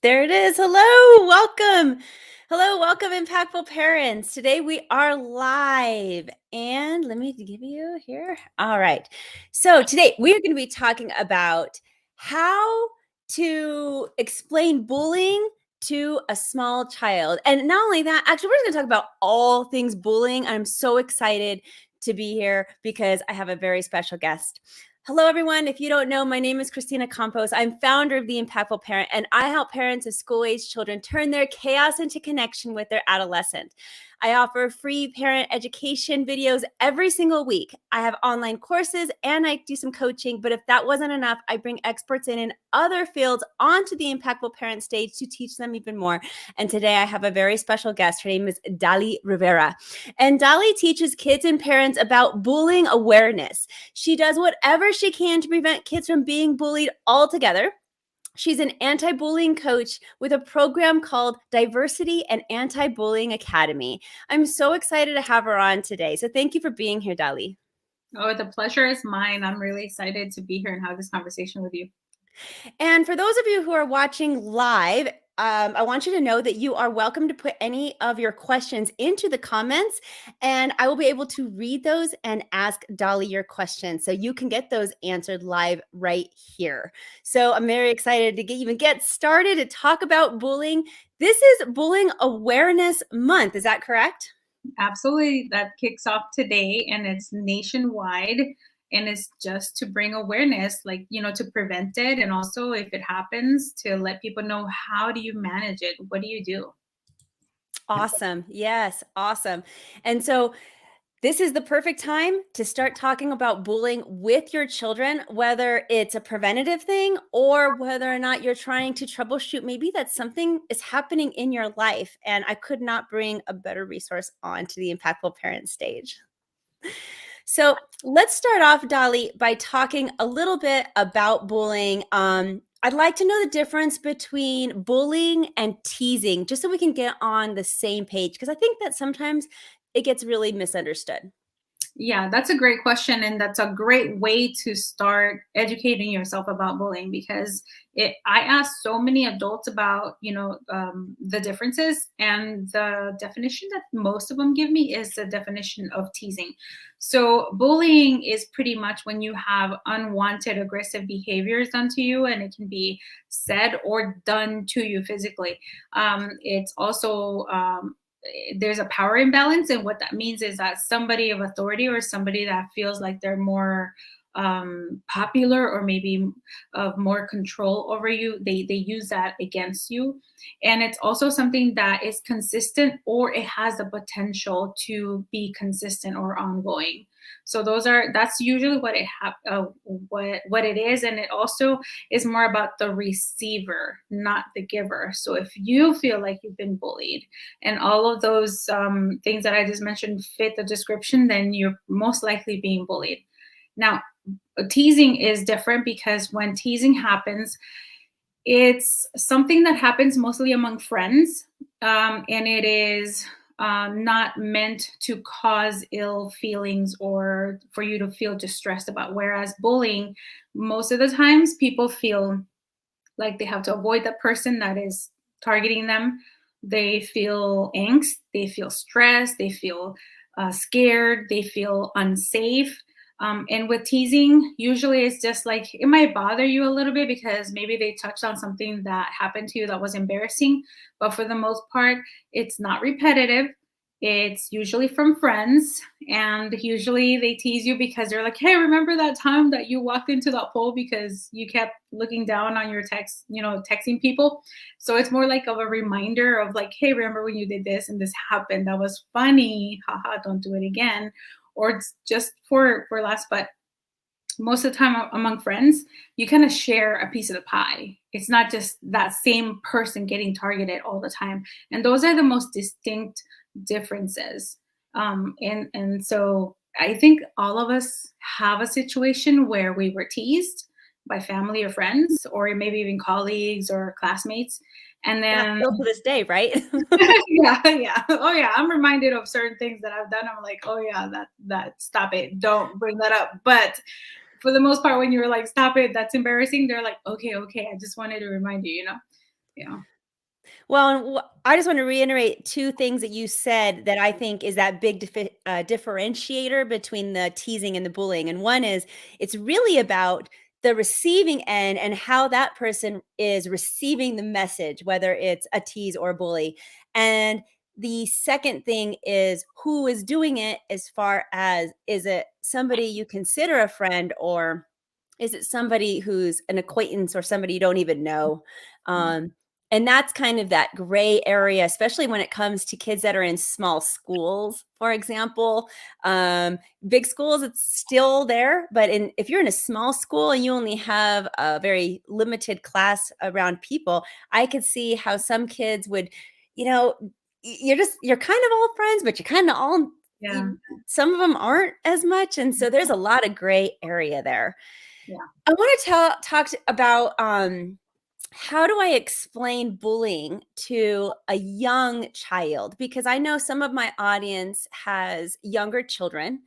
There it is. Hello, welcome. Hello, welcome, impactful parents. Today we are live, and let me give you here. All right. So today we are going to be talking about how to explain bullying to a small child. And not only that, actually, we're just going to talk about all things bullying. I'm so excited to be here because I have a very special guest. Hello, everyone. If you don't know, my name is Christina Campos. I'm founder of The Impactful Parent, and I help parents of school-age children turn their chaos into connection with their adolescent. I offer free parent education videos every single week. I have online courses and I do some coaching, but if that wasn't enough, I bring experts in other fields onto the Impactful Parent stage to teach them even more. And today I have a very special guest. Her name is Dali Rivera. And Dali teaches kids and parents about bullying awareness. She does whatever she can to prevent kids from being bullied altogether. She's an anti-bullying coach with a program called Diversity and Anti-Bullying Academy. I'm so excited to have her on today. So thank you for being here, Dali. Oh, the pleasure is mine. I'm really excited to be here and have this conversation with you. And for those of you who are watching live, I want you to know that you are welcome to put any of your questions into the comments, and I will be able to read those and ask Dali your questions. So you can get those answered live right here. So I'm very excited to even get started to talk about bullying. This is Bullying Awareness Month. Is that correct? Absolutely. That kicks off today and it's nationwide. And it's just to bring awareness, to prevent it. And also, if it happens, to let people know, how do you manage it? What do you do? Awesome. Yes, awesome. And so this is the perfect time to start talking about bullying with your children, whether it's a preventative thing or whether or not you're trying to troubleshoot. Maybe that something is happening in your life, and I could not bring a better resource onto the Impactful Parent stage. So let's start off, Dali, by talking a little bit about bullying. I'd like to know the difference between bullying and teasing, just so we can get on the same page, because I think that sometimes it gets really misunderstood. Yeah, that's a great question. And that's a great way to start educating yourself about bullying, because I ask so many adults about, the differences. And the definition that most of them give me is the definition of teasing. So bullying is pretty much when you have unwanted aggressive behaviors done to you, and it can be said or done to you physically. It's also, there's a power imbalance, and what that means is that somebody of authority, or somebody that feels like they're more popular, or maybe of more control over you, they use that against you. And it's also something that is consistent, or it has the potential to be consistent or ongoing. So that's usually what what it is. And it also is more about the receiver, not the giver. So if you feel like you've been bullied, and all of those things that I just mentioned fit the description, then you're most likely being bullied. Now, teasing is different, because when teasing happens, it's something that happens mostly among friends, and it is not meant to cause ill feelings or for you to feel distressed about. Whereas bullying, most of the times people feel like they have to avoid the person that is targeting them. They feel angst, they feel stress, they feel scared, they feel unsafe. And with teasing, usually it's just like, it might bother you a little bit because maybe they touched on something that happened to you that was embarrassing. But for the most part, it's not repetitive. It's usually from friends, and usually they tease you because they're like, hey, remember that time that you walked into that pole because you kept looking down on your text, texting people? So it's more like of a reminder of like, hey, remember when you did this and this happened? That was funny. Haha, don't do it again. Or it's just for laughs. But most of the time among friends, you kind of share a piece of the pie. It's not just that same person getting targeted all the time. And those are the most distinct differences. And so I think all of us have a situation where we were teased by family or friends, or maybe even colleagues or classmates. And Yeah, then still to this day, right? yeah. Oh yeah. I'm reminded of certain things that I've done. I'm like, oh yeah, that stop it. Don't bring that up. But for the most part, when you're like, stop it, that's embarrassing, they're like, okay, I just wanted to remind you, Yeah. Well, I just want to reiterate two things that you said that I think is that big differentiator between the teasing and the bullying. And one is it's really about the receiving end and how that person is receiving the message, whether it's a tease or a bully. And the second thing is who is doing it, as far as, is it somebody you consider a friend, or is it somebody who's an acquaintance or somebody you don't even know? Um, and that's kind of that gray area, especially when it comes to kids that are in small schools, for example. Big schools, it's still there, but if you're in a small school and you only have a very limited class around people, I could see how some kids would, you know, you're kind of all friends, but you're kind of all, Yeah. some of them aren't as much. And so there's a lot of gray area there. Yeah. I want to talk about how do I explain bullying to a young child? Because I know some of my audience has younger children.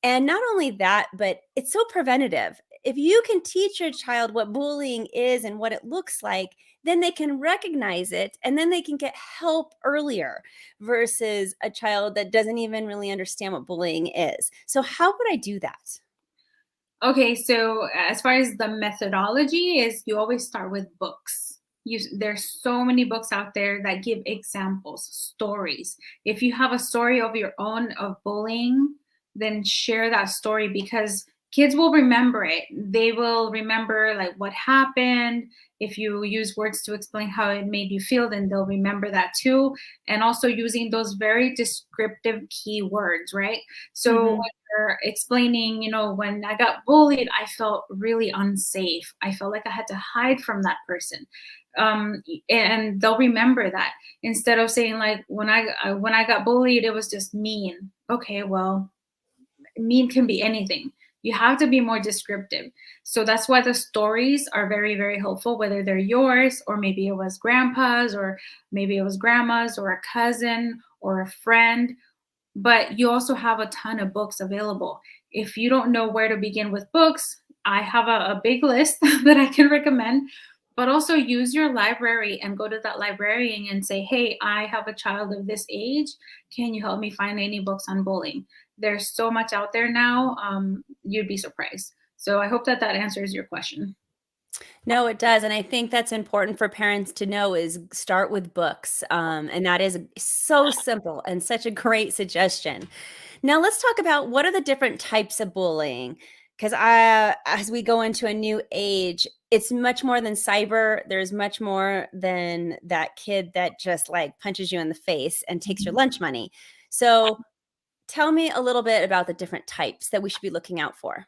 And not only that, but it's so preventative. If you can teach your child what bullying is and what it looks like, then they can recognize it and then they can get help earlier versus a child that doesn't even really understand what bullying is. So, how would I do that? Okay, so as far as the methodology is, you always start with books. There's so many books out there that give examples, stories. If you have a story of your own of bullying, then share that story because kids will remember it. They will remember like what happened. If you use words to explain how it made you feel, then they'll remember that too. And also using those very descriptive keywords, right? So Mhm. explaining, when I got bullied, I felt really unsafe. I felt like I had to hide from that person. And they'll remember that instead of saying like when I got bullied, it was just mean. Okay, well, mean can be anything. You have to be more descriptive. So that's why the stories are very, very helpful, whether they're yours or maybe it was grandpa's or maybe it was grandma's or a cousin or a friend, but you also have a ton of books available. If you don't know where to begin with books, I have a big list that I can recommend. But also use your library and go to that librarian and say, hey, I have a child of this age. Can you help me find any books on bullying? There's so much out there now. You'd be surprised. So I hope that that answers your question. No, it does, and I think that's important for parents to know is start with books, and that is so simple and such a great suggestion. Now let's talk about what are the different types of bullying, because as we go into a new age, it's much more than cyber. There's much more than that kid that just like punches you in the face and takes your Mhm. lunch money. So tell me a little bit about the different types that we should be looking out for.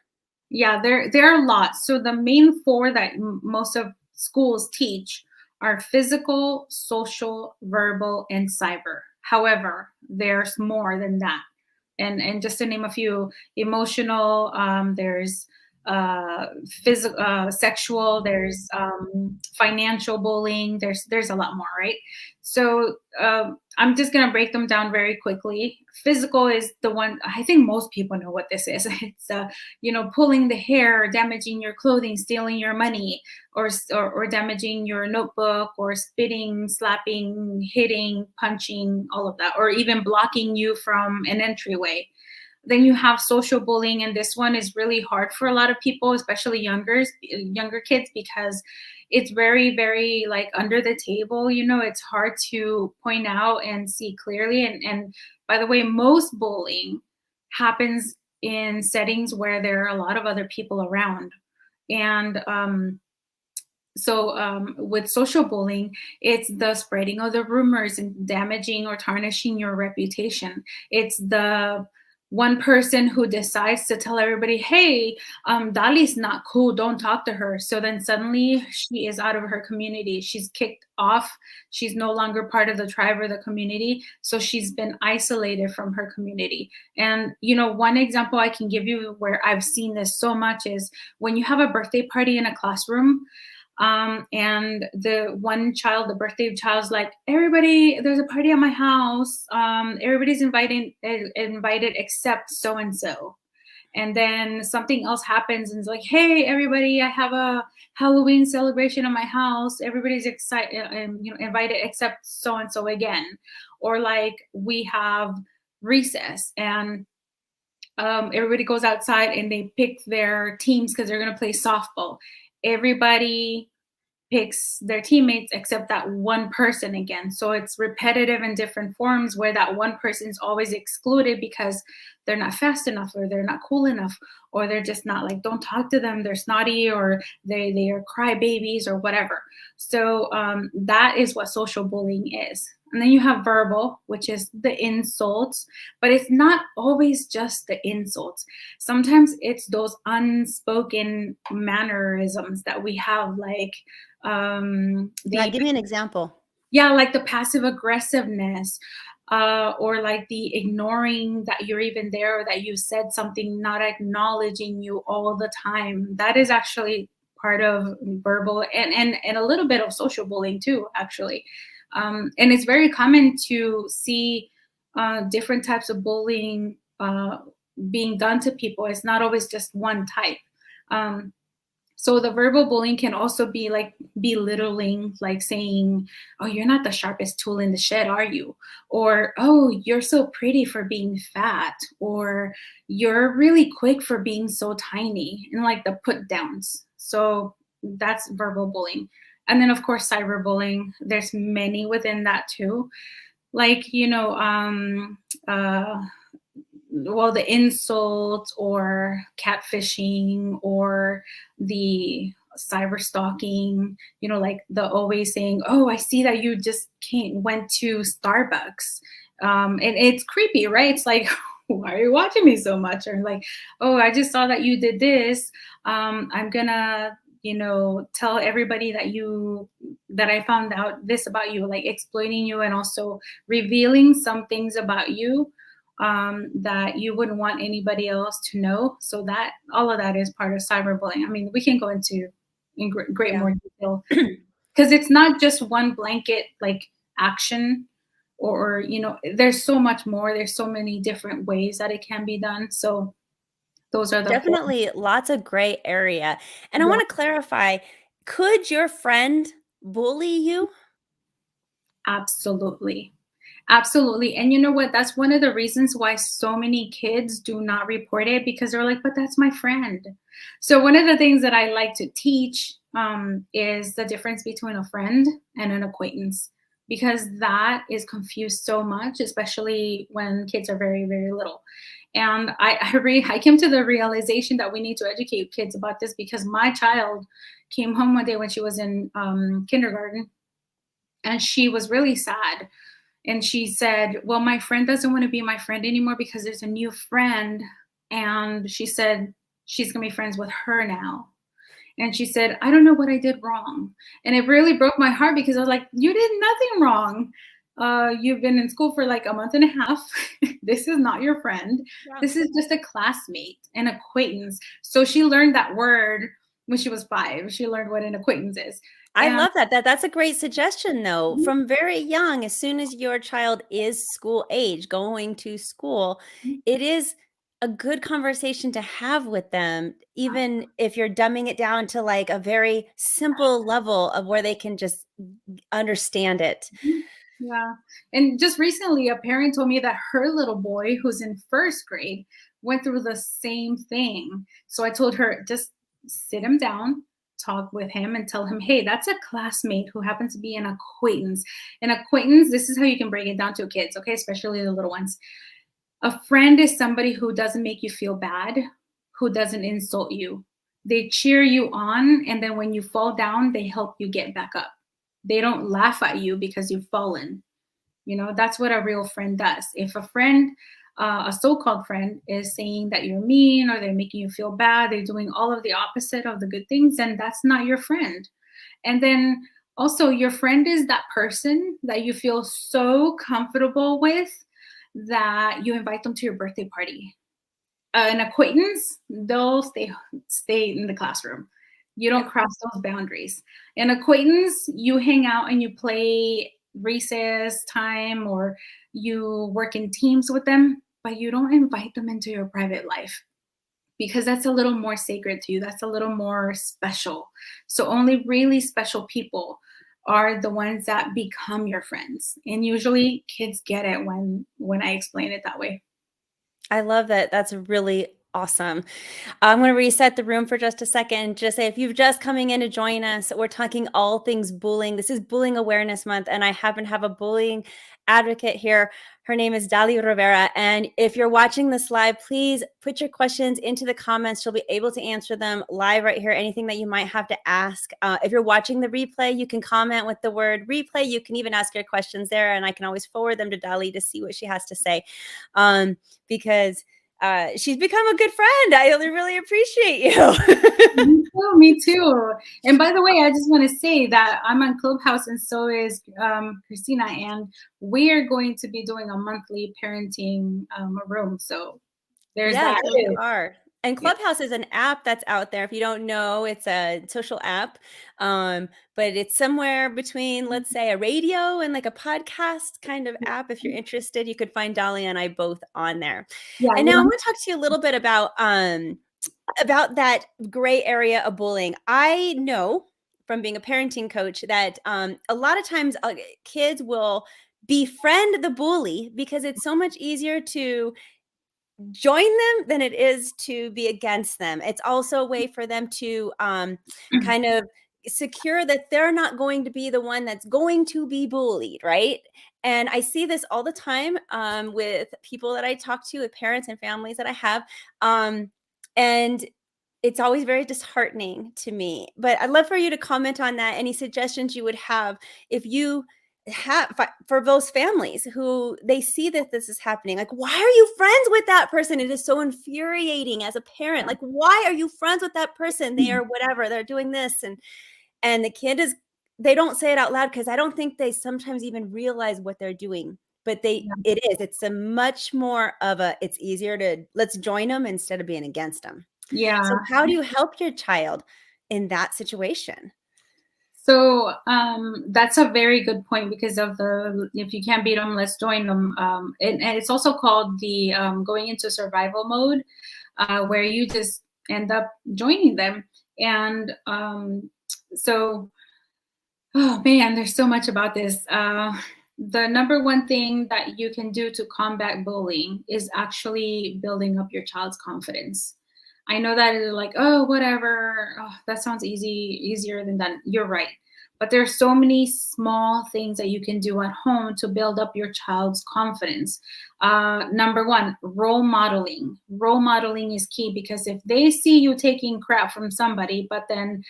Yeah, there are lots. So the main four that most of schools teach are physical, social, verbal, and cyber. However, there's more than that. And just to name a few, emotional, there's physical, sexual, there's financial bullying. There's a lot more, right? So I'm just gonna break them down very quickly. Physical is the one I think most people know what this is. It's pulling the hair, damaging your clothing, stealing your money, or damaging your notebook, or spitting, slapping, hitting, punching, all of that, or even blocking you from an entryway. Then you have social bullying, and this one is really hard for a lot of people, especially younger kids, because it's very, very like under the table. It's hard to point out and see clearly. And by the way, most bullying happens in settings where there are a lot of other people around. And with social bullying, it's the spreading of the rumors and damaging or tarnishing your reputation. It's the one person who decides to tell everybody, hey, Dali's not cool, don't talk to her. So then suddenly she is out of her community. She's kicked off. She's no longer part of the tribe or the community. So she's been isolated from her community. And, one example I can give you where I've seen this so much is when you have a birthday party in a classroom, and the birthday child's like, everybody, there's a party at my house. Everybody's invited except so and so. And then something else happens and it's like, hey, everybody, I have a Halloween celebration at my house. Everybody's excited and invited except so and so again. Or like we have recess and everybody goes outside and they pick their teams because they're going to play softball. Everybody picks their teammates except that one person again. So it's repetitive in different forms where that one person is always excluded because they're not fast enough or they're not cool enough or they're just not like, don't talk to them, they're snotty or they are crybabies or whatever. So that is what social bullying is. And then you have verbal, which is the insults, but it's not always just the insults. Sometimes it's those unspoken mannerisms that we have, like Give me an example. like the passive aggressiveness, or like the ignoring that you're even there or that you said something, not acknowledging you all the time. That is actually part of verbal and a little bit of social bullying too, actually. And it's very common to see different types of bullying being done to people. It's not always just one type. So the verbal bullying can also be like belittling, like saying, oh, you're not the sharpest tool in the shed, are you? Or, oh, you're so pretty for being fat. Or you're really quick for being so tiny, and like the put downs. So that's verbal bullying. And then of course, cyberbullying, there's many within that too. Like, well, the insults or catfishing or the cyber stalking, like the always saying, oh, I see that you just went to Starbucks. And it's creepy, right? It's like, why are you watching me so much? Or like, oh, I just saw that you did this. I'm gonna, tell everybody that I found out this about you, like exploiting you and also revealing some things about you that you wouldn't want anybody else to know. So that all of that is part of cyberbullying. I mean, we can go into in great more detail because it's not just one blanket like action or there's so much more. There's so many different ways that it can be done. So those are the Definitely lots of gray area. And I yeah, want to clarify, could your friend bully you? absolutely. Absolutely. And you know what? That's one of the reasons why so many kids do not report it, because they're like, but that's my friend. So, one of the things that I like to teach is the difference between a friend and an acquaintance, because that is confused so much, especially when kids are very, very little. And I came to the realization that we need to educate kids about this, because my child came home one day when she was in kindergarten and she was really sad, and she said, well, my friend doesn't want to be my friend anymore because there's a new friend. And she said she's going to be friends with her now. And she said, I don't know what I did wrong. And it really broke my heart, because I was like, you did nothing wrong. You've been in school for like a month and a half. This is not your friend. Yeah. This is just a classmate, an acquaintance. So she learned that word when she was 5. She learned what an acquaintance is. I And love that. That's a great suggestion, though. From very young, as soon as your child is school age, going to school, it is a good conversation to have with them, even if you're dumbing it down to like a very simple level of where they can just understand it. yeah. And just recently, a parent told me that her little boy, who's in first grade, went through the same thing. So I told her, just sit him down, talk with him, and tell him, hey, that's a classmate who happens to be an acquaintance. An acquaintance, this is how you can break it down to kids, okay? Especially the little ones. A friend is somebody who doesn't make you feel bad, who doesn't insult you. They cheer you on, and then when you fall down, they help you get back up. They don't laugh at you because you've fallen. That's what a real friend does. If a friend, a so-called friend, is saying that you're mean or they're making you feel bad, they're doing all of the opposite of the good things, then that's not your friend. And then also, your friend is that person that you feel so comfortable with that you invite them to your birthday party. An acquaintance, they'll stay in the classroom. You don't cross those boundaries. An acquaintance, you hang out and you play recess time, or you work in teams with them, but you don't invite them into your private life. because that's a little more sacred to you. That's a little more special. So only really special people are the ones that become your friends. And usually kids get it when I explain it that way. I love that. That's really awesome. I'm going to reset the room for just a second. Just say, if you've just coming in to join us, we're talking all things bullying. This is Bullying Awareness Month, and I happen to have a bullying advocate here. Her name is Dali Rivera. And if you're watching this live, please put your questions into the comments. She'll be able to answer them live right here. Anything that you might have to ask. If you're watching the replay, you can comment with the word replay. You can even ask your questions there, and I can always forward them to Dali to see what she has to say. Because she's become a good friend. I really appreciate you. Me too. And by the way, I just want to say that I'm on Clubhouse, and so is Christina, and we are going to be doing a monthly parenting room. So there's Yes, that we too. are. And Yeah. Clubhouse is an app that's out there. If you don't know, it's a social app, but it's somewhere between, let's say, a radio and like a podcast kind of app. If you're interested, you could find Dolly and I both on there. Yeah, And you now I know, want to talk to you a little bit about that gray area of bullying. I know from being a parenting coach that a lot of times kids will befriend the bully because it's so much easier to join them than it is to be against them. It's also a way for them to kind of secure that they're not going to be the one that's going to be bullied, right? And I see this all the time with people that I talk to, with parents and families that I have. And it's always very disheartening to me. But I'd love for you to comment on that. Any suggestions you would have if you have for those families who they see that this is happening? Like, why are you friends with that person? It is so infuriating as a parent. Like, why are you friends with that person? They are whatever, they're doing this, and the kid is, they don't say it out loud because I don't think they sometimes even realize what they're doing. But it's a much more of a, it's easier to let's join them instead of being against them. So yeah. how do you help your child in that situation? So that's a very good point, because of the, if you can't beat them, let's join them. And it's also called the going into survival mode, where you just end up joining them. And so, oh man, there's so much about this. The number one thing that you can do to combat bullying is actually building up your child's confidence. I know that is like, oh, whatever. Oh, that sounds easier than that. You're right. But there's so many small things that you can do at home to build up your child's confidence. Number one, role modeling. Role modeling is key, because if they see you taking crap from somebody, but then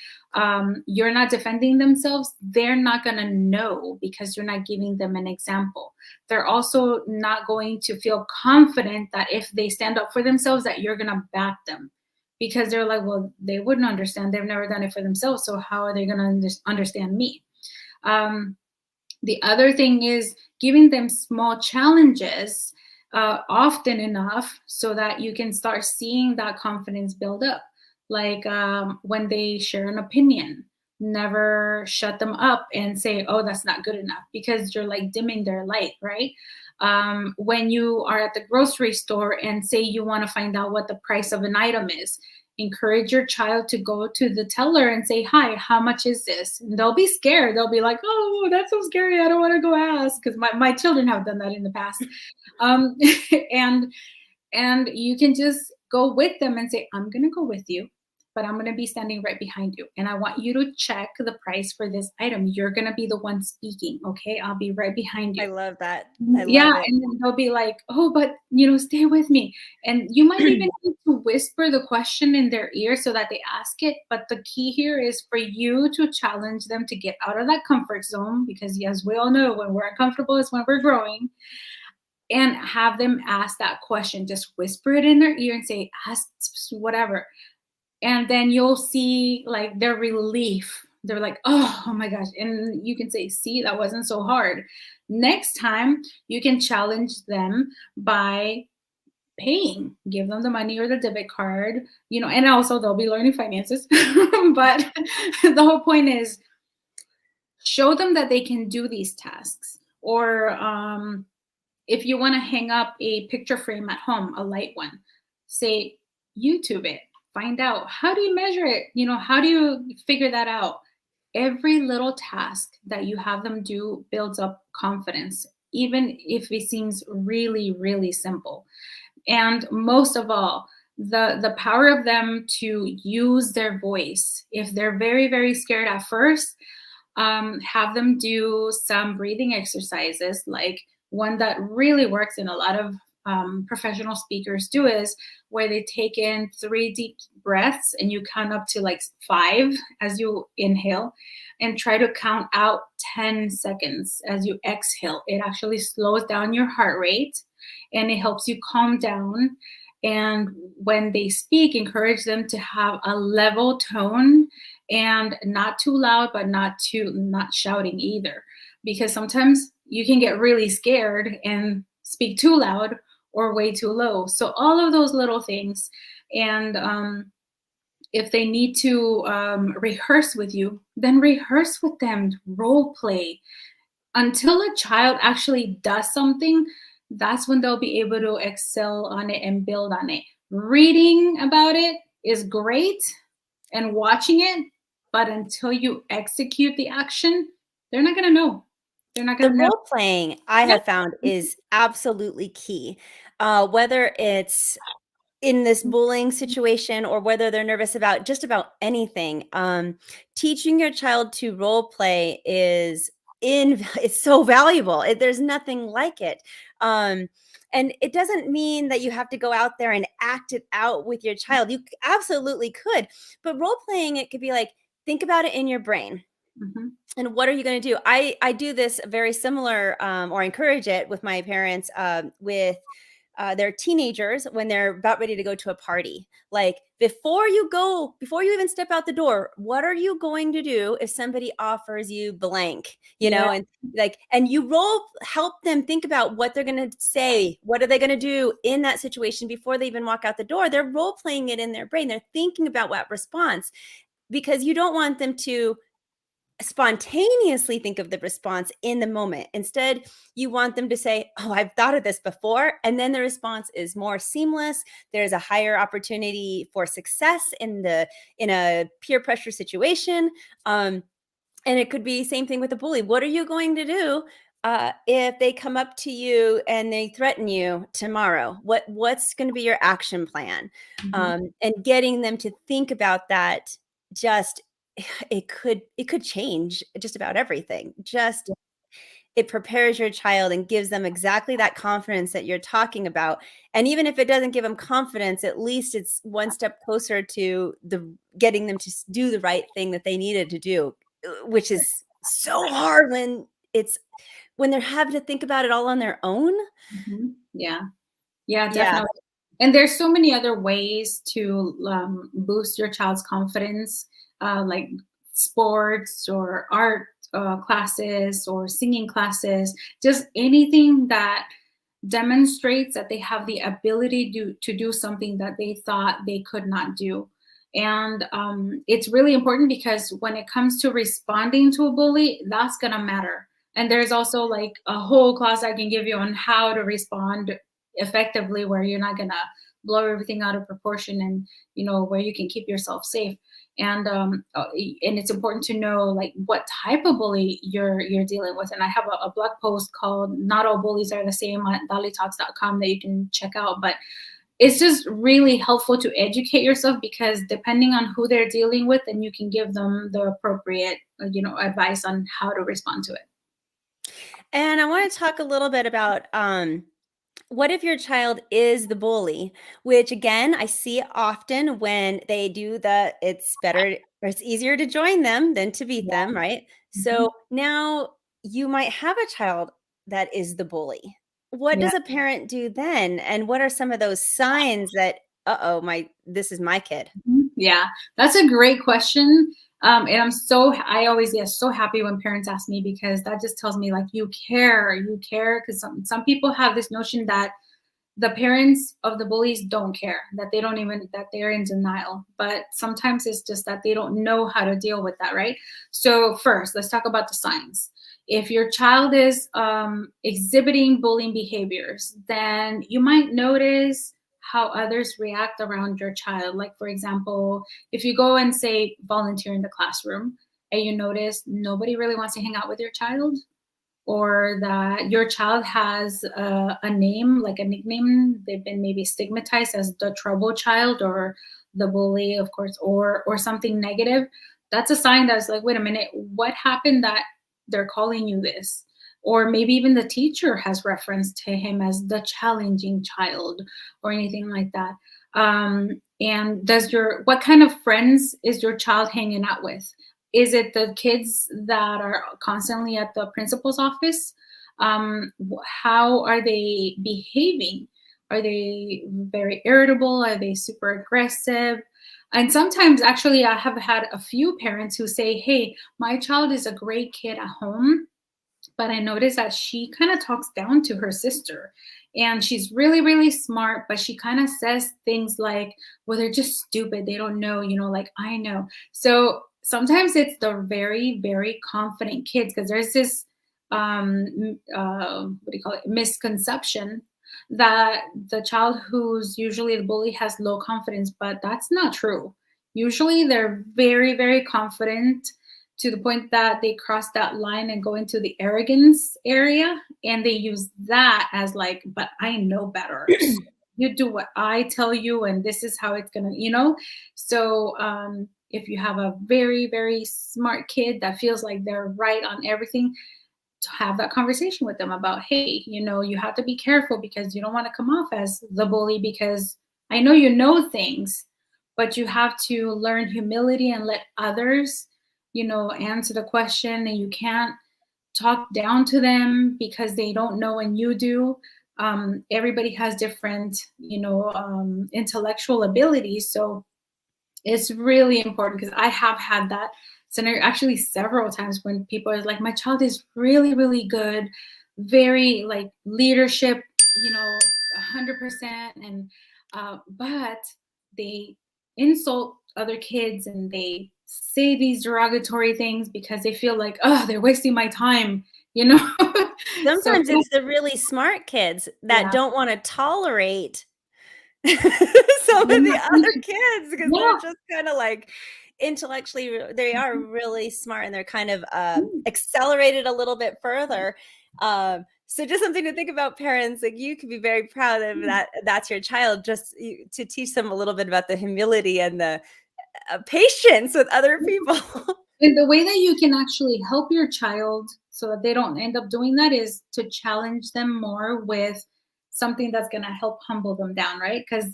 you're not defending themselves, they're not going to know, because you're not giving them an example. They're also not going to feel confident that if they stand up for themselves, that you're going to back them, because they're like, well, they wouldn't understand. They've never done it for themselves. So how are they going to understand me? The other thing is giving them small challenges often enough so that you can start seeing that confidence build up. Like when they share an opinion, never shut them up and say, oh, that's not good enough, because you're like dimming their light, right? When you are at the grocery store and say you want to find out what the price of an item is, encourage your child to go to the teller and say, hi, how much is this? And they'll be scared. They'll be like, oh, that's so scary. I don't want to go ask, because my children have done that in the past. Um, and you can just go with them and say, I'm going to go with you, but I'm going to be standing right behind you. And I want you to check the price for this item. You're going to be the one speaking. Okay. I'll be right behind I you. love that. I Yeah. love it. And then they'll be like, oh, but stay with me. And you might even need to whisper the question in their ear so that they ask it. But the key here is for you to challenge them to get out of that comfort zone, because yes, we all know when we're uncomfortable is when we're growing. And have them ask that question. Just whisper it in their ear and say, ask whatever. And then you'll see like their relief. They're like, oh my gosh. And you can say, see, that wasn't so hard. Next time you can challenge them by paying, give them the money or the debit card, and also they'll be learning finances. But the whole point is show them that they can do these tasks. Or if you want to hang up a picture frame at home, a light one, say, YouTube it, find out, how do you measure it? How do you figure that out? Every little task that you have them do builds up confidence, even if it seems really, really simple. And most of all, the power of them to use their voice. If they're very, very scared at first, have them do some breathing exercises. Like one that really works and a lot of professional speakers do is where they take in 3 deep breaths and you count up to like 5 as you inhale, and try to count out 10 seconds as you exhale. It actually slows down your heart rate and it helps you calm down. And when they speak, encourage them to have a level tone and not too loud, but not shouting either. Because sometimes you can get really scared and speak too loud or way too low. So all of those little things. And if they need to rehearse with you, then rehearse with them, role play. Until a child actually does something, that's when they'll be able to excel on it and build on it. Reading about it is great and watching it, but until you execute the action, they're not going to know. They're not The going to know. role playing I Yeah. have found is absolutely key. Whether it's in this bullying situation or whether they're nervous about just about anything, teaching your child to role play is it's so valuable. There's nothing like it. And it doesn't mean that you have to go out there and act it out with your child. You absolutely could, but role playing, it could be like, think about it in your brain. Mhm. And what are you going to do? I do this very similar, or encourage it with my parents, with their teenagers when they're about ready to go to a party. Like, before you even step out the door, what are you going to do if somebody offers you blank? Yeah. And like, and you help them think about what they're going to say. What are they going to do in that situation before they even walk out the door? They're role playing it in their brain. They're thinking about what response, because you don't want them to spontaneously think of the response in the moment. Instead, you want them to say, "Oh, I've thought of this before." And then the response is more seamless. There's a higher opportunity for success in a peer pressure situation. And it could be same thing with a bully. What are you going to do if they come up to you and they threaten you tomorrow? What's going to be your action plan? Mhm. And getting them to think about that, just it could change just about everything. Just, it prepares your child and gives them exactly that confidence that you're talking about. And even if it doesn't give them confidence, at least it's one step closer to getting them to do the right thing that they needed to do, which is so hard when they're having to think about it all on their own. Mhm. Yeah. Yeah, Yeah. definitely. And there's so many other ways to boost your child's confidence, like sports or art classes or singing classes, just anything that demonstrates that they have the ability to do something that they thought they could not do. And it's really important because when it comes to responding to a bully, that's going to matter. And there's also like a whole class I can give you on how to respond effectively, where you're not going to blow everything out of proportion, and where you can keep yourself safe. And it's important to know like what type of bully you're dealing with. And I have a blog post called "Not All Bullies Are the Same" at dalitalks.com that you can check out. But it's just really helpful to educate yourself, because depending on who they're dealing with, then you can give them the appropriate advice on how to respond to it. And I want to talk a little bit about, what if your child is the bully? Which again, I see often when they do it's easier to join them than to beat Yeah. them, right? Mhm. So now you might have a child that is the bully. What Yeah. does a parent do then? And what are some of those signs that, uh-oh, this is my kid? Mhm. Yeah, that's a great question. And I always get so happy when parents ask me, because that just tells me like you care. Because some people have this notion that the parents of the bullies don't care, that they don't even, that they're in denial. But sometimes it's just that they don't know how to deal with that, right? So first, let's talk about the signs. If your child is exhibiting bullying behaviors, then you might notice how others react around your child. Like, for example, if you go and say volunteer in the classroom and you notice nobody really wants to hang out with your child, or that your child has a name, like a nickname, they've been maybe stigmatized as the trouble child or the bully, of course, or something negative, that's a sign that's like, wait a minute, what happened that they're calling you this? Or maybe even the teacher has referenced to him as the challenging child or anything like that. And what kind of friends is your child hanging out with? Is it the kids that are constantly at the principal's office? How are they behaving? Are they very irritable? Are they super aggressive? And sometimes, actually, I have had a few parents who say, hey, my child is a great kid at home, but I noticed that she kind of talks down to her sister. And she's really, really smart, but she kind of says things like, well, they're just stupid. They don't know, like I know. So sometimes it's the very, very confident kids, because there's this, what do you call it, misconception that the child who's usually the bully has low confidence, but that's not true. Usually they're very, very confident, to the point that they cross that line and go into the arrogance area, and they use that as like, but I know better. You do what I tell you, and this is how it's gonna, so if you have a very, very smart kid that feels like they're right on everything, to have that conversation with them about, hey, you have to be careful, because you don't want to come off as the bully, because I know you know things, but you have to learn humility and let others answer the question, and you can't talk down to them because they don't know and you do. Everybody has different, intellectual abilities. So it's really important, because I have had that scenario actually several times, when people are like, my child is really, really good, very like leadership, 100%. And, but they insult other kids, and they say these derogatory things because they feel like, oh, they're wasting my time, So Sometimes it's the really smart kids that yeah. don't want to tolerate some of the other kids, because Yeah. they're just kind of like intellectually, they are really smart, and they're kind of accelerated a little bit further. So just something to think about, parents. Like, you could be very proud of that. That's your child, just to teach them a little bit about the humility and the patience with other people. And the way that you can actually help your child so that they don't end up doing that is to challenge them more with something that's going to help humble them down, right? Because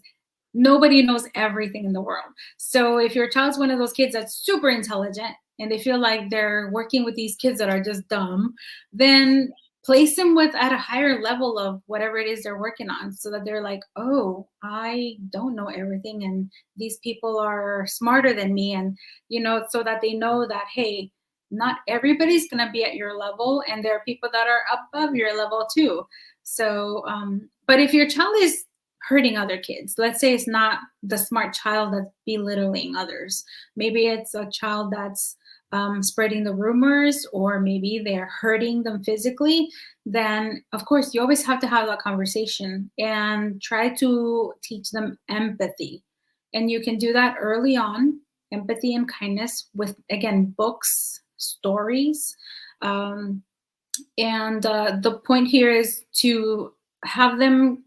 nobody knows everything in the world. So if your child's one of those kids that's super intelligent and they feel like they're working with these kids that are just dumb, then place them with at a higher level of whatever it is they're working on, so that they're like, oh, I don't know everything, and these people are smarter than me. And so that they know that, hey, not everybody's going to be at your level, and there are people that are above your level too. So but if your child is hurting other kids, let's say it's not the smart child that's belittling others, maybe it's a child that's spreading the rumors, or maybe they're hurting them physically, then of course you always have to have that conversation and try to teach them empathy. And you can do that early on, empathy and kindness, with, again, books, stories. And the point here is to have them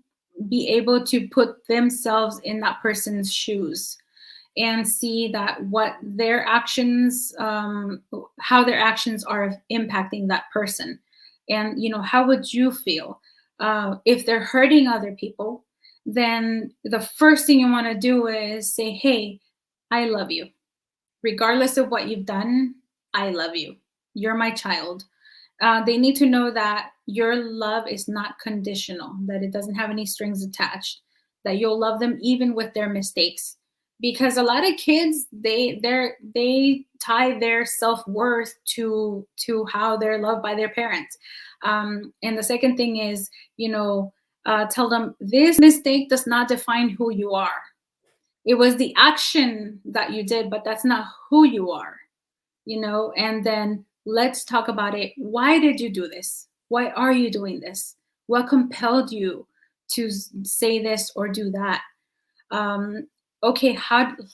be able to put themselves in that person's shoes and see that what their actions, how their actions are impacting that person. And, how would you feel if they're hurting other people? Then the first thing you want to do is say, hey, I love you. Regardless of what you've done, I love you. You're my child. They need to know that your love is not conditional, that it doesn't have any strings attached, that you'll love them even with their mistakes. Because a lot of kids, they tie their self-worth to how they're loved by their parents. And the second thing is, tell them, this mistake does not define who you are. It was the action that you did, but that's not who you are. And then let's talk about it. Why did you do this? Why are you doing this? What compelled you to say this or do that? Okay,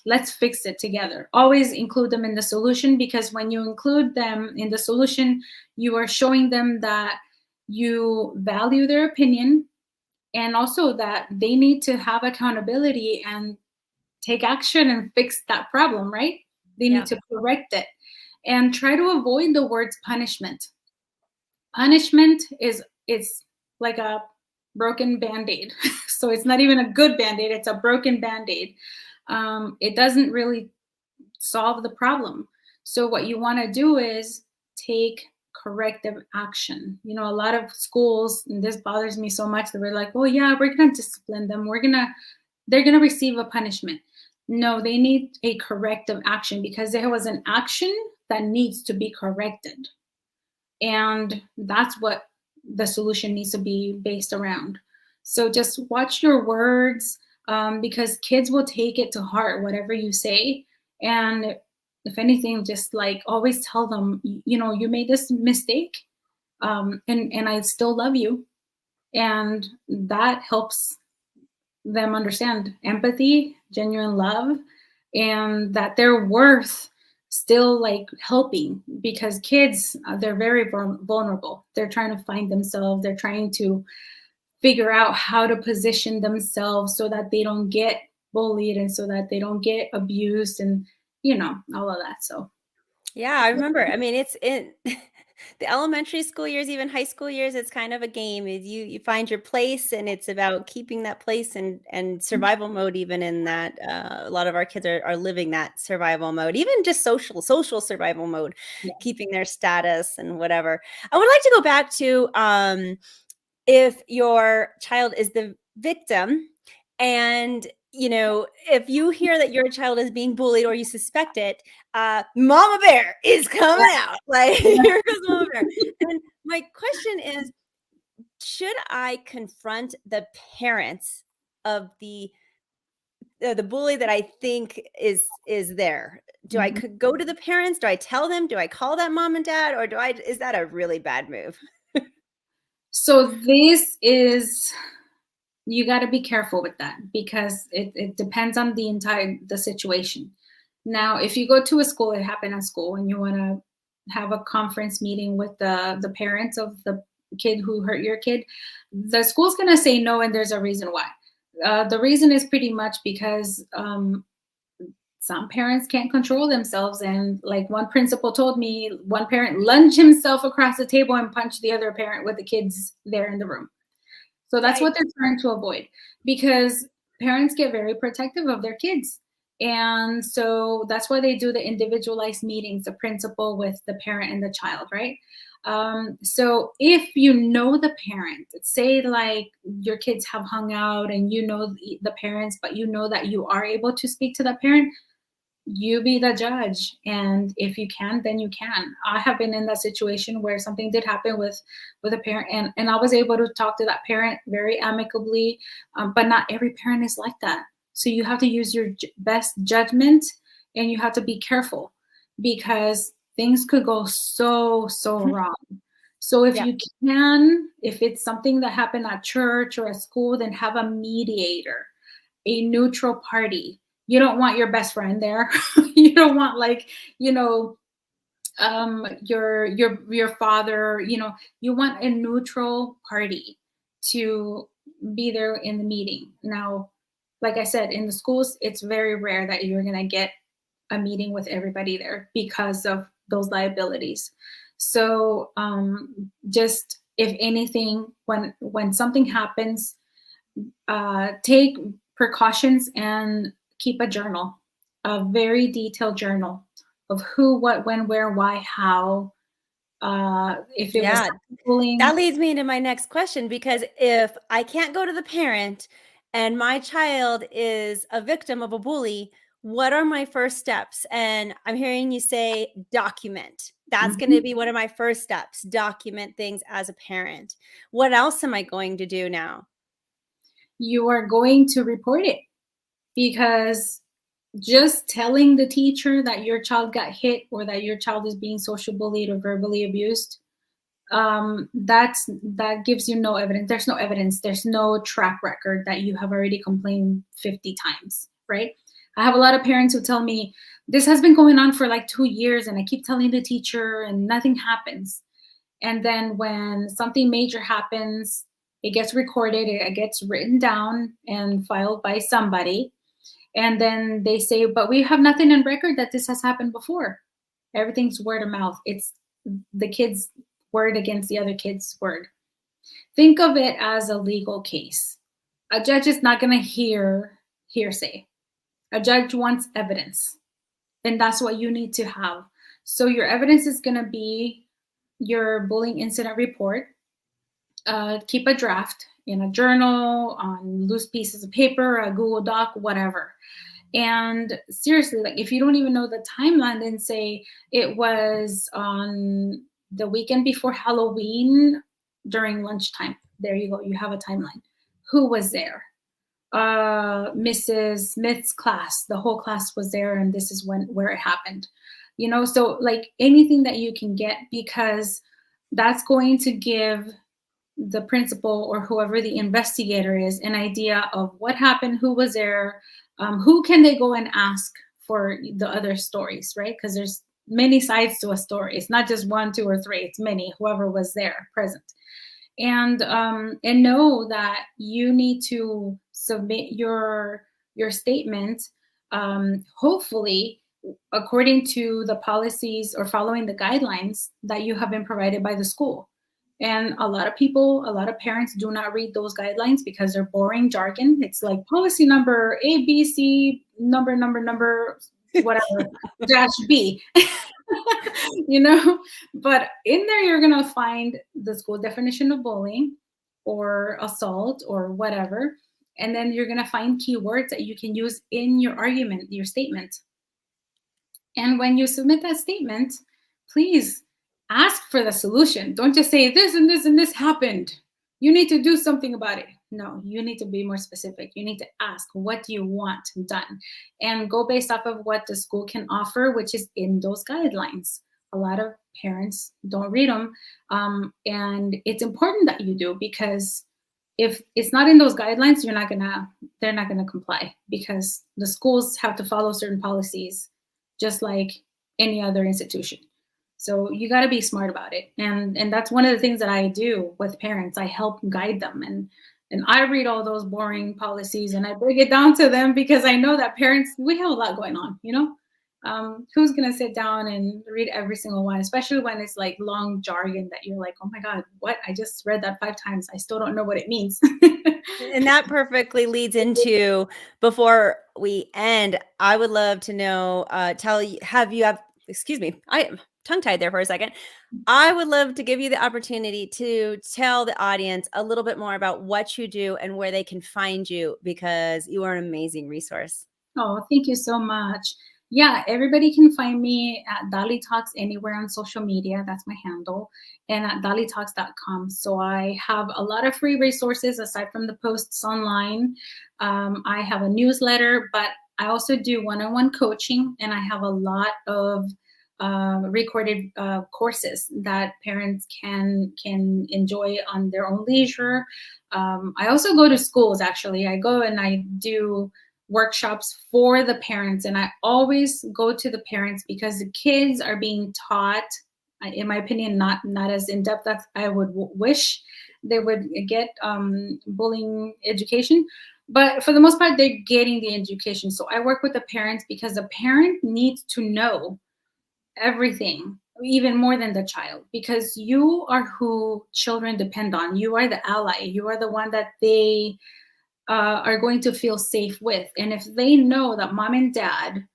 let's fix it together. Always include them in the solution, because when you include them in the solution, you are showing them that you value their opinion, and also that they need to have accountability and take action and fix that problem, right? They need Yeah. to correct it. And try to avoid the words punishment. Punishment is, it's like a broken band-aid. So it's not even a good band-aid, it's a broken band-aid. It doesn't really solve the problem. So what you want to do is take corrective action. You know, a lot of schools, and this bothers me so much, that we're like, oh yeah, we're going to discipline them, they're going to receive a punishment. No, they need a corrective action, because there was an action that needs to be corrected. And that's what the solution needs to be based around. So just watch your words, because kids will take it to heart, whatever you say. And if anything, just like always tell them, you know, you made this mistake, and I still love you. And that helps them understand empathy, genuine love, and that they're worth still like helping, because kids, they're very vulnerable. They're trying to find themselves, they're trying to figure out how to position themselves so that they don't get bullied, and so that they don't get abused, and you know, all of that. So Yeah, I remember. I mean, it's in the elementary school years, even high school years, it's kind of a game. Is you find your place, and it's about keeping that place, and survival mode. Even in that, a lot of our kids are living that survival mode, even just social survival mode, yeah. keeping their status and whatever. I would like to go back to if your child is the victim, and if you hear that your child is being bullied or you suspect it, mama bear is coming out. Like, here goes mama bear. And my question is, should I confront the parents of the bully that I think is there? Do I Mhm. could go to the parents? Do I tell them? Do I call that mom and dad? Or is that a really bad move? So this is, you got to be careful with that, because it depends on the situation. Now, if you go to a school, it happened at school, and you want to have a conference meeting with the parents of the kid who hurt your kid, the school's going to say no, and there's a reason why. The reason is pretty much because some parents can't control themselves, and like one principal told me, one parent lunged himself across the table and punched the other parent with the kids there in the room. So that's what they're Yikes. trying to avoid, because parents get very protective of their kids. And so that's why they do the individualized meetings, the principal with the parent and the child, right? So if you know the parent, say like your kids have hung out and you know the parents, but you know that you are able to speak to the parent, you be the judge. And if you can, then you can. I have been in that situation where something did happen with a parent, and I was able to talk to that parent very amicably. But not every parent is like that, so you have to use your best judgment, and you have to be careful, because things could go so wrong. So if Yeah. you can, if it's something that happened at church or at school, then have a mediator, a neutral party. You don't want your best friend there. You don't want, like, you know, your father, you know, you want a neutral party to be there in the meeting. Now, like I said, in the schools, it's very rare that you're going to get a meeting with everybody there because of those liabilities. So just, if anything, when something happens, take precautions and keep a journal, a very detailed journal of who, what, when, where, why, how. If it was Yeah. bullying. That leads me into my next question, because if I can't go to the parent and my child is a victim of a bully, what are my first steps? And I'm hearing you say document. That's going to Mhm. be one of my first steps. Document things as a parent. What else am I going to do now? You are going to report it, because just telling the teacher that your child got hit or that your child is being social bullied or verbally abused, that gives you no evidence. There's no evidence. There's no track record that you have already complained 50 times, right? I have a lot of parents who tell me this has been going on for like 2 years and I keep telling the teacher and nothing happens. And then when something major happens, it gets recorded, it gets written down and filed by somebody. And then they say, but we have nothing in record that this has happened before. Everything's word of mouth. It's the kid's word against the other kid's word. Think of it as a legal case. A judge is not going to hear hearsay. A judge wants evidence, and that's what you need to have. So your evidence is going to be your bullying incident report. Keep a draft in a journal, on loose pieces of paper, a Google Doc, whatever. And seriously, like if you don't even know the timeline, then say it was on the weekend before Halloween during lunchtime. There you go. You have a timeline. Who was there? Mrs. Smith's class. The whole class was there, and this is where it happened. So like anything that you can get, because that's going to give the principal or whoever the investigator is an idea of what happened, who was there, who can they go and ask for the other stories, right? Because there's many sides to a story. It's not just 1, 2, or 3. It's many. Whoever was there present, and know that you need to submit your statement, hopefully according to the policies or following the guidelines that you have been provided by the school. And a lot of parents do not read those guidelines because they're boring jargon. It's like policy number ABC, number, whatever, dash B. But in there, you're going to find the school definition of bullying or assault or whatever. And then you're going to find keywords that you can use in your argument, your statement. And when you submit that statement, please ask for the solution. Don't just say this and this and this happened. You need to do something about it. No, you need to be more specific. You need to ask, what do you want done? And go based off of what the school can offer, which is in those guidelines. A lot of parents don't read them. And it's important that you do, because if it's not in those guidelines, they're not gonna comply, because the schools have to follow certain policies just like any other institution. So you got to be smart about it. And that's one of the things that I do with parents. I help guide them, and I read all those boring policies and I break it down to them, because I know that parents, we have a lot going on, who's going to sit down and read every single one, especially when it's like long jargon that you're like, oh my God, what? I just read that 5 times. I still don't know what it means. And that perfectly leads into, before we end, I would love to know, excuse me, I am tongue-tied there for a second. I would love to give you the opportunity to tell the audience a little bit more about what you do and where they can find you, because you are an amazing resource. Oh, thank you so much. Yeah, everybody can find me at Dali Talks anywhere on social media. That's my handle. And at dalitalks.com. So I have a lot of free resources aside from the posts online. I have a newsletter, but I also do one-on-one coaching, and I have a lot of recorded courses that parents can enjoy on their own leisure. I also go to schools. Actually, I go and I do workshops for the parents, and I always go to the parents, because the kids are being taught, in my opinion, not as in depth as I would wish they would get bullying education. But for the most part, they're getting the education. So I work with the parents, because the parent needs to know everything, even more than the child, because you are who children depend on. You are the ally. You are the one that they are going to feel safe with. And if they know that mom and dad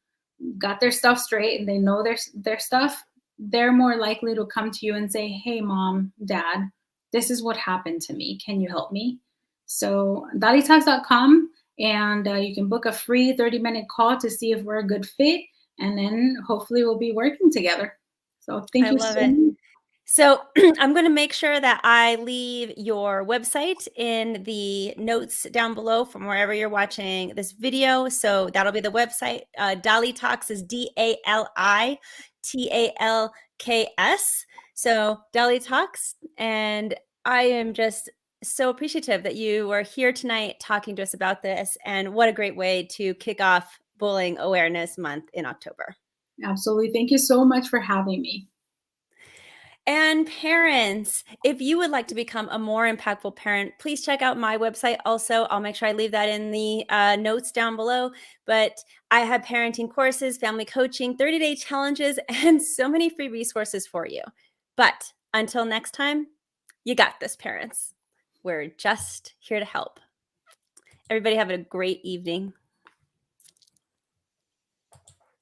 got their stuff straight and they know their stuff, they're more likely to come to you and say, hey, mom, dad, this is what happened to me. Can you help me? So dalitalks.com, and you can book a free 30-minute call to see if we're a good fit. And then hopefully we'll be working together. So thank you so much. So I'm going to make sure that I leave your website in the notes down below from wherever you're watching this video. So that'll be the website. Dali Talks is DaliTalks. So Dali Talks, and I am just so appreciative that you are here tonight talking to us about this, and what a great way to kick off Bullying Awareness Month in October. Absolutely. Thank you so much for having me. And parents, if you would like to become a more impactful parent, please check out my website also. I'll make sure I leave that in the notes down below. But I have parenting courses, family coaching, 30-day challenges, and so many free resources for you. But until next time, you got this, parents. We're just here to help. Everybody have a great evening.